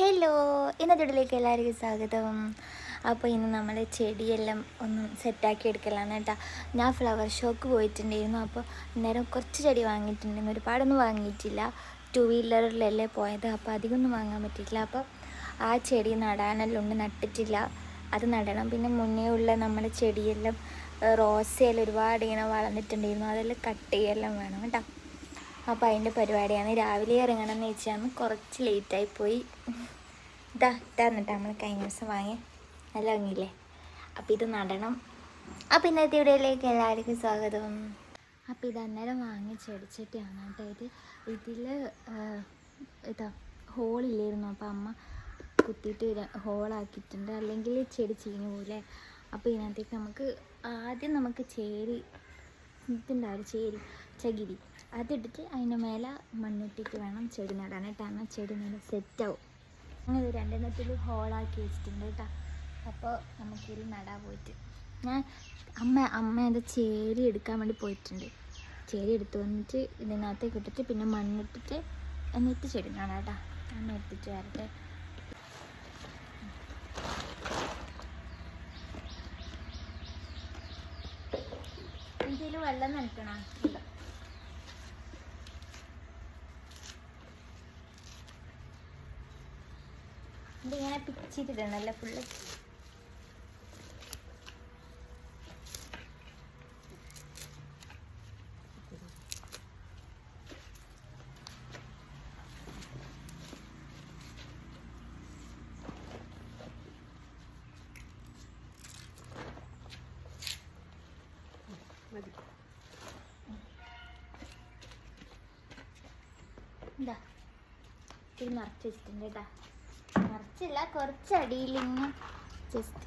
Hello, ഇന്നത്തെ വീട്ടിലേക്ക് എല്ലാവർക്കും സ്വാഗതം. അപ്പോൾ ഇന്ന് നമ്മൾ ചെടിയെല്ലാം ഒന്ന് സെറ്റാക്കി എടുക്കലാണ് കേട്ടോ. ഞാൻ ഫ്ലവർ ഷോക്ക് പോയിട്ടുണ്ടായിരുന്നു. അപ്പോൾ അന്നേരം കുറച്ച് ചെടി വാങ്ങിയിട്ടുണ്ടായിരുന്നു, ഒരുപാടൊന്നും വാങ്ങിയിട്ടില്ല. 2 വീലറിലല്ലേ പോയത്, അപ്പോൾ അധികമൊന്നും വാങ്ങാൻ പറ്റിയിട്ടില്ല. അപ്പോൾ ആ ചെടി നടാനെല്ലാം ഉണ്ട്, നട്ടിട്ടില്ല, അത് നടണം. പിന്നെ മുന്നേ ഉള്ള നമ്മുടെ ചെടിയെല്ലാം റോസയെല്ലാം ഒരുപാട് ഇങ്ങനെ വളർന്നിട്ടുണ്ടായിരുന്നു, അതെല്ലാം കട്ട് ചെയ്യെല്ലാം വേണം കേട്ടോ. അപ്പോൾ അതിൻ്റെ പരിപാടിയാണ്. രാവിലെ ഇറങ്ങണം എന്ന് വെച്ചാൽ കുറച്ച് ലേറ്റായിപ്പോയി. ഇതാന്നിട്ട് നമ്മൾ കഴിഞ്ഞ ദിവസം വാങ്ങി നല്ല ഭംഗിയില്ലേ. അപ്പോൾ ഇത് നടണം. അപ്പോൾ ഇന്നത്തെ വീഡിയോയിലേക്ക് എല്ലാവർക്കും സ്വാഗതം. അപ്പോൾ ഇത് അന്നേരം വാങ്ങി ചെടിച്ചട്ടിയാണ് കേട്ടോ. ഇതിൽ ഇതാ ഹോളില്ലായിരുന്നു, അപ്പോൾ അമ്മ കുത്തിയിട്ട് ഹോളാക്കിയിട്ടുണ്ട്, അല്ലെങ്കിൽ ചെടി ചീഞ്ഞു പോലെ. അപ്പോൾ ഇതിനകത്തേക്ക് നമുക്ക് ചേരി ഇതുണ്ടാവും, ചകിരി അതിട്ടിട്ട് അതിൻ്റെ മേലെ മണ്ണിട്ടിട്ട് വേണം ചെടി നടാനായിട്ടാണ്. ചെടി നല്ല സെറ്റാവും. അങ്ങനെ രണ്ടെണ്ണത്തിൽ ഹോളാക്കി വെച്ചിട്ടുണ്ട് കേട്ടോ. അപ്പോൾ നമുക്കിതിൽ നടാൻ പോയിട്ട് അമ്മ അത് ചേരി എടുക്കാൻ വേണ്ടി പോയിട്ടുണ്ട്. ചേരി എടുത്ത് വന്നിട്ട് ഇതിനകത്തേക്ക് ഇട്ടിട്ട് പിന്നെ മണ്ണിട്ടിട്ട് എന്നിട്ട് ചെടി നടാം കേട്ടോ. അമ്മ എടുത്തിട്ട് വരട്ടെ. ഇതിൽ വെള്ളം നനക്കണം. ഇതിങ്ങനെ പിച്ചിട്ടിടണല്ലോ ഫുള്ള്. എന്താ ഇത് നിറച്ച് വെച്ചിട്ടുണ്ട് കേട്ടോ. നിറച്ചില്ല, കുറച്ച് അടിയിലിങ്ങനെ ജസ്റ്റ്.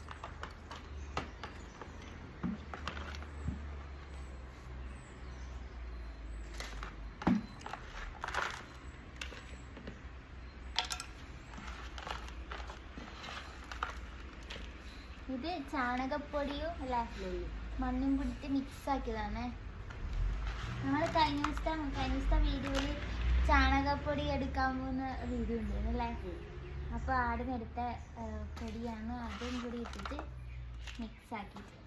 ഇത് ചാണകപ്പൊടിയും അല്ലേ മണ്ണും പിടിച്ച് മിക്സ് ആക്കിയതാണ്. നമ്മൾ കഴിഞ്ഞ ദിവസത്തെ വീഡിയോയിൽ ചാണകപ്പൊടി എടുക്കാൻ പോകുന്ന വീഡിയോ ഉണ്ടായിരുന്നു അല്ലേ. അപ്പോൾ ആടുന്നെടുത്ത പൊടിയാണ്, അതും കൂടി ഇട്ടിട്ട് മിക്സ് ആക്കിയിട്ട്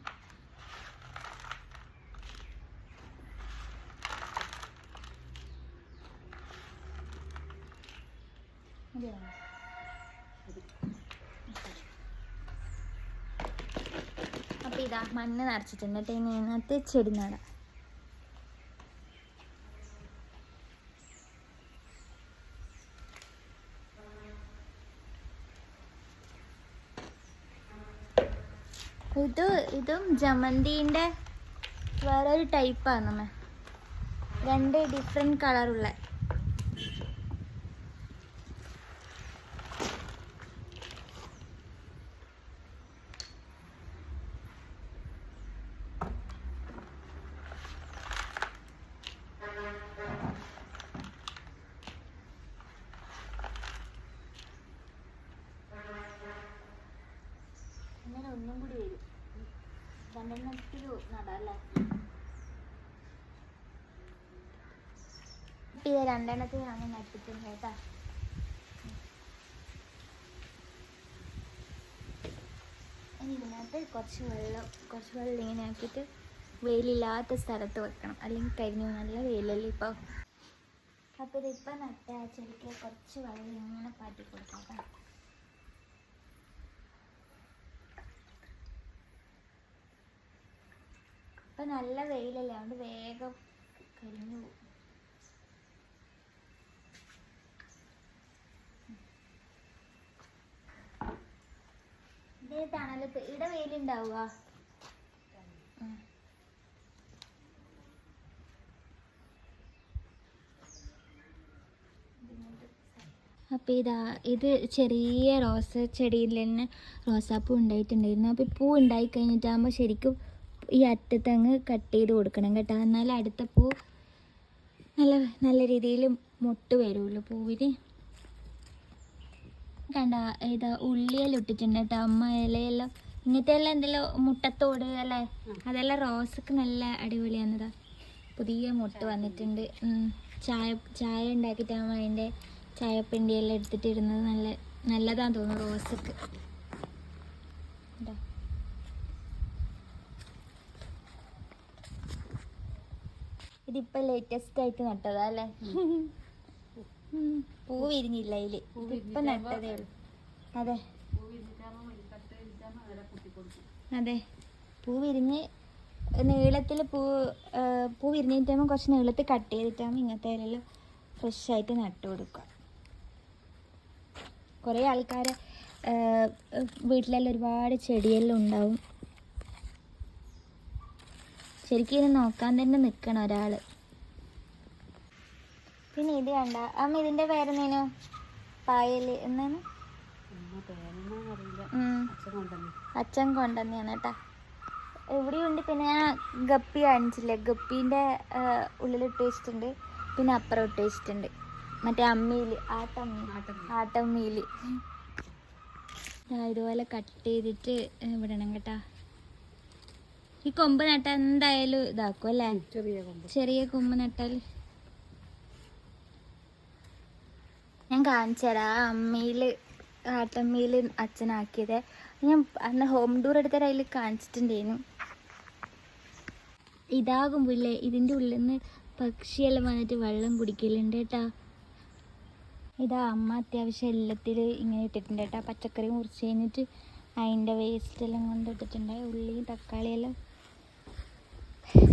അപ്പോൾ ഇതാ മണ്ണ് നിറച്ചിട്ടുണ്ട് കേട്ടോ. ഇനി ഇതിനകത്ത് ചെടി നടാം. ഇതും ജമന്തിൻ്റെ വേറൊരു ടൈപ്പാണ്. നമ്മ 2 ഡിഫറെൻറ്റ് കളറുള്ള. അങ്ങനെ ഒന്നും കൂടി വരും, 2 നടല്ലേ. ഇത് 2 ഞാൻ നട്ടിട്ടുണ്ട് കേട്ടോ. ഇനി ഇതിനകത്ത് കുറച്ച് വെള്ളം ഇങ്ങനെ ആക്കിയിട്ട് വെയിലില്ലാത്ത സ്ഥലത്ത് വെക്കണം, അല്ലെങ്കിൽ കരിഞ്ഞു. നല്ല വെയിലല്ലേ ഇപ്പോൾ. അപ്പോൾ ഇതിപ്പോൾ നട്ട ചെടിക്ക് കുറച്ച് വെള്ളം ഇങ്ങനെ പാറ്റി കൊടുക്കാം കേട്ടോ. ഇപ്പം നല്ല വെയിലല്ലേ, അതുകൊണ്ട് വേഗം കരിഞ്ഞു പോകും. ഇതേ തണലത്ത് ഇവിടെ വെയിലുണ്ടാവുക. അപ്പോൾ ഇത് ചെറിയ റോസ് ചെടിയിൽ തന്നെ റോസാപ്പൂ ഉണ്ടായിട്ടുണ്ടായിരുന്നു. അപ്പോൾ പൂ ഉണ്ടായി കഴിഞ്ഞിട്ടാകുമ്പോൾ ശരിക്കും ഈ അറ്റത്തങ്ങ് കട്ട് ചെയ്ത് കൊടുക്കണം കേട്ടോ. എന്നാൽ അടുത്ത പൂ നല്ല രീതിയിൽ മൊട്ട് വരുള്ളൂ പൂവിന്. കണ്ട ഇതാ ഉള്ളിയെല്ലാം ഇട്ടിട്ടുണ്ട് കേട്ടോ അമ്മ. ഇലയെല്ലാം ഇങ്ങനത്തെ എല്ലാം എന്തെല്ലാം മുട്ടത്തോട് അല്ലേ, അതെല്ലാം റോസൊക്കെ നല്ല അടിപൊളിയാന്നതാ. പുതിയ മുട്ട വന്നിട്ടുണ്ട്. ചായ ഉണ്ടാക്കിയിട്ടാകുമ്പോൾ അതിൻ്റെ ചായപ്പിണ്ടിയെല്ലാം എടുത്തിട്ടിരുന്നത് നല്ലതാന്ന് തോന്നുന്നു റോസൊക്കെ. ഇതിപ്പോ ലേറ്റസ്റ്റ് ആയിട്ട് നട്ടതാ അല്ലേ? പൂ വിരിഞ്ഞില്ല അതില്, ഇതിപ്പൊ നട്ടതേ ഉള്ളു. അതെ അതെ, പൂ വിരിഞ്ഞ് നീളത്തിൽ പൂ വിരിഞ്ഞിട്ടാകുമ്പോൾ കുറച്ച് നീളത്തിൽ കട്ട് ചെയ്തിട്ടാകുമ്പോൾ ഇങ്ങനത്തെ ഇലയിൽ ഫ്രഷ് ആയിട്ട് നട്ടു കൊടുക്കുക. കുറേ ആൾക്കാർ വീട്ടിലെല്ലാം ഒരുപാട് ചെടിയെല്ലാം ഉണ്ടാവും. ശരിക്കും ഇത് നോക്കാൻ തന്നെ നിൽക്കണം ഒരാൾ. പിന്നെ ഇത് കണ്ട അമ്മ, ഇതിൻ്റെ പേരെന്തേനു? പായൽ എന്നാണ്? അച്ഛൻ കൊണ്ടുവന്നെയാണ് കേട്ടാ. ഇവിടെയുണ്ട്. പിന്നെ ഞാൻ ഗപ്പി കാണിച്ചില്ലേ, ഗപ്പീൻ്റെ ഉള്ളിലിട്ട് വെച്ചിട്ടുണ്ട്. പിന്നെ അപ്പുറം ഇട്ട് വെച്ചിട്ടുണ്ട്, മറ്റേ അമ്മിയിൽ, ആട്ടമ്മിയിൽ. ഇതുപോലെ കട്ട് ചെയ്തിട്ട് വിടണം കേട്ടാ. ഈ കൊമ്പ് നട്ടാൽ എന്തായാലും ഇതാക്കും അല്ലേ? ചെറിയ കൊമ്പ് നട്ടാൽ. ഞാൻ കാണിച്ചു തരാം. അമ്മിയിൽ, ആട്ടമ്മിയിൽ അച്ഛനാക്കിയത് ഞാൻ അന്ന് ഹോം ടൂർ എടുത്ത അതിൽ കാണിച്ചിട്ടുണ്ടായിരുന്നു. ഇതാകുമ്പില്ലേ ഇതിൻ്റെ ഉള്ളിൽ നിന്ന് പക്ഷിയെല്ലാം വന്നിട്ട് വെള്ളം കുടിക്കലുണ്ട് കേട്ടാ. ഇതാ അമ്മ അത്യാവശ്യം എല്ലാത്തിൽ ഇങ്ങനെ ഇട്ടിട്ടുണ്ട് കേട്ടോ. പച്ചക്കറി മുറിച്ച് കഴിഞ്ഞിട്ട് അതിൻ്റെ വേസ്റ്റെല്ലാം കൊണ്ട് ഇട്ടിട്ടുണ്ട്. ഉള്ളിയും തക്കാളിയെല്ലാം.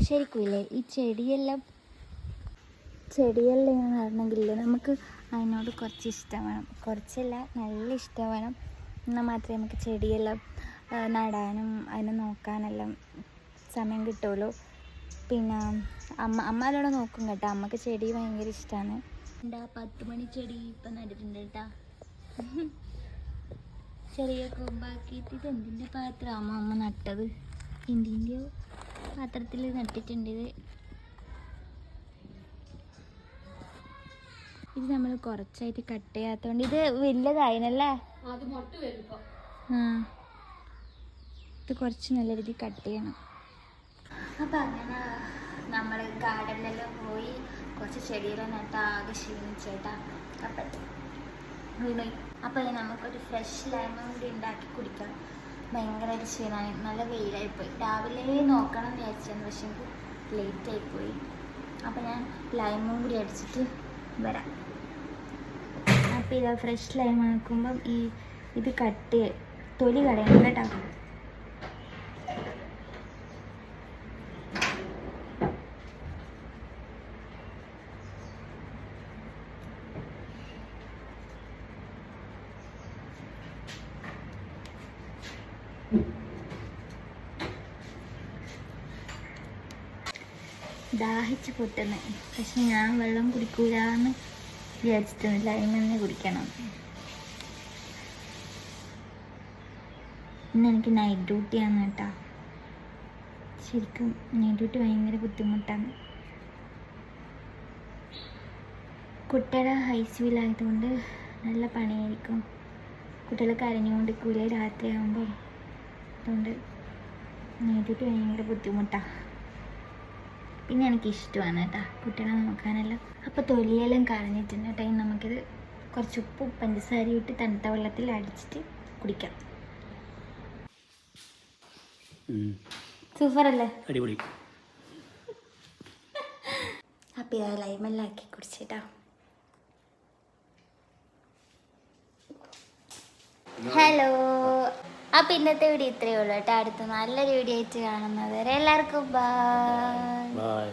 ശരിക്കും ഇല്ലേ ഈ ചെടിയെല്ലാം ഇങ്ങനെ നടണമെങ്കിലേ നമുക്ക് അതിനോട് കുറച്ച് ഇഷ്ടം വേണം. കുറച്ചല്ല, നല്ല ഇഷ്ടം വേണം. എന്നാൽ മാത്രമേ നമുക്ക് ചെടിയെല്ലാം നടാനും അതിനെ നോക്കാനെല്ലാം സമയം കിട്ടുള്ളൂ. പിന്നെ അമ്മ അതോടെ നോക്കും കേട്ടോ. അമ്മക്ക് ചെടി ഭയങ്കര ഇഷ്ടമാണ്. എന്താ 10 മണി ചെടി ഇപ്പം നട്ടിട്ടുണ്ട് കേട്ടാ. ചെറിയ കൊമ്പാക്കിയിട്ട്. ഇത് എന്തിൻ്റെ പാത്രമാണോ അമ്മ നട്ടത്? എന്തിൻ്റെയോ പാത്രത്തിൽ നട്ടിട്ടുണ്ട്. ഇത് നമ്മൾ കുറച്ചായിട്ട് കട്ട് ചെയ്യാത്തതുകൊണ്ട് ഇത് വലുതായിനല്ലേ. ഇത് കുറച്ച് നല്ല രീതിയിൽ കട്ട് ചെയ്യണം. അപ്പം അങ്ങനെ നമ്മൾ ഗാർഡനിലെല്ലാം പോയി കുറച്ച് ചെടിയെല്ലാം നട്ട് ആകെ ക്ഷീണിച്ചേട്ടാ. അപ്പം നമുക്കൊരു ഫ്രഷ് ലൈമും കൂടി ഉണ്ടാക്കി കുടിക്കണം. ഭയങ്കരമായിട്ട് ക്ഷീണമായി, നല്ല വെയിലായിപ്പോയി. രാവിലെ നോക്കണം എന്ന് വിചാരിച്ചായിരുന്നു, പക്ഷേ എനിക്ക് ലേറ്റായിപ്പോയി. അപ്പം ഞാൻ ലൈമും കൂടി അടിച്ചിട്ട് വരാം. അപ്പോൾ ഇതാ ഫ്രഷ് ലൈം ആക്കുമ്പം ഇത് തൊലി കളയണം കേട്ടോ. ദാഹിച്ച് പൊട്ടുന്നു. പക്ഷെ ഞാൻ വെള്ളം കുടിക്കൂലെന്ന് വിചാരിച്ചിട്ടുണ്ട്. ലൈം തന്നെ കുടിക്കണം. ഇന്ന് എനിക്ക് നൈറ്റ് ഡ്യൂട്ടിയാണ് കേട്ടോ. ശരിക്കും നൈറ്റ് ഡ്യൂട്ടി ഭയങ്കര ബുദ്ധിമുട്ടാണ്. കുട്ടികളെ ഐസിയുലായതുകൊണ്ട് നല്ല പണിയായിരിക്കും. കുട്ടികളെ കരഞ്ഞുകൊണ്ടിരിക്കൂലേ രാത്രിയാകുമ്പോൾ. അതുകൊണ്ട് നൈറ്റ് ഡ്യൂട്ടി ഭയങ്കര ബുദ്ധിമുട്ടാണ്. പിന്നെ എനിക്കിഷ്ടമാണ് കേട്ടോ കുട്ടികളെ നോക്കാനെല്ലാം. അപ്പോൾ തൊലിയെല്ലാം കളഞ്ഞിട്ടുണ്ട് കേട്ടോ. ഇനി നമുക്കിത് കുറച്ച് ഉപ്പും പഞ്ചസാരയും ഇട്ട് തണുത്ത വെള്ളത്തിൽ അടിച്ചിട്ട് കുടിക്കാം. സൂപ്പറല്ലേ? അടിപൊളി. അപ്പം ഇതാ ലൈമെല്ലാം ആക്കി കുടിച്ചേട്ടാ. ഹലോ, അപ്പം ഇന്നത്തെ വീഡിയോ ഇത്രയേ ഉള്ളൂ കേട്ടോ. അടുത്ത നല്ലൊരു വീഡിയോ ആയിട്ട് കാണുന്നത് വരെ എല്ലാവർക്കും ബൈ.